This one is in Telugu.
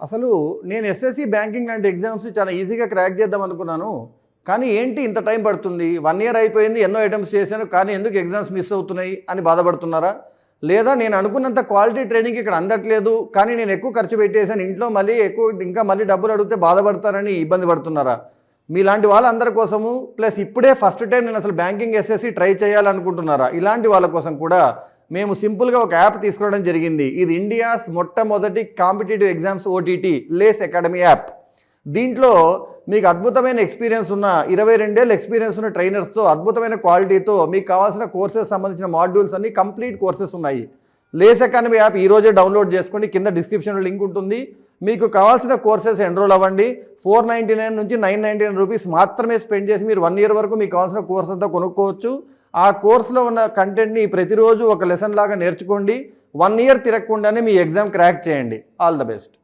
అసలు నేను ఎస్ఎస్సి బ్యాంకింగ్ లాంటి ఎగ్జామ్స్ చాలా ఈజీగా క్రాక్ చేద్దాం అనుకున్నాను. కానీ ఏంటి ఇంత టైం పడుతుంది? 1 ఇయర్ అయిపోయింది, ఎన్నో అటెంప్ట్స్ చేశాను, కానీ ఎందుకు ఎగ్జామ్స్ మిస్ అవుతున్నాయి అని బాధపడుతున్నారా? లేదా నేను అనుకున్నంత క్వాలిటీ ట్రైనింగ్ ఇక్కడ అందట్లేదు, కానీ నేను ఎక్కువ ఖర్చు పెట్టేశాను, ఇంట్లో ఇంకా మళ్ళీ డబ్బులు అడిగితే బాధపడతారని ఇబ్బంది పడుతున్నారా? మీలాంటి వాళ్ళందరి కోసము, ప్లస్ ఇప్పుడే ఫస్ట్ టైం నేను అసలు బ్యాంకింగ్ ఎస్ఎస్సి ట్రై చేయాలనుకుంటున్నారా? ఇలాంటి వాళ్ళ కోసం కూడా మేము సింపుల్గా ఒక యాప్ తీసుకోవడం జరిగింది. ఇది ఇండియాస్ మొట్టమొదటి కాంపిటేటివ్ ఎగ్జామ్స్ ఓటీటీ లేస్ అకాడమీ యాప్. దీంట్లో మీకు అద్భుతమైన ఎక్స్పీరియన్స్ ఉన్న 22 ఏళ్ళ ఎక్స్పీరియన్స్ ఉన్న ట్రైనర్స్తో అద్భుతమైన క్వాలిటీతో మీకు కావాల్సిన కోర్సెస్ సంబంధించిన మాడ్యూల్స్ అన్ని కంప్లీట్ కోర్సెస్ ఉన్నాయి. లేస్ అకాడమీ యాప్ ఈరోజే డౌన్లోడ్ చేసుకోండి, కింద డిస్క్రిప్షన్లో లింక్ ఉంటుంది. మీకు కావాల్సిన కోర్సెస్ ఎన్రోల్ అవ్వండి. 499 నుంచి 999 రూపీస్ మాత్రమే స్పెండ్ చేసి మీరు 1 ఇయర్ వరకు మీకు కావాల్సిన కోర్స్ అంతా కొనుక్కోవచ్చు. ఆ కోర్సులో ఉన్న కంటెంట్ని ప్రతిరోజు ఒక లెసన్ లాగా నేర్చుకోండి. 1 ఇయర్ తిరగకుండానే మీ ఎగ్జామ్ క్రాక్ చేయండి. All the best.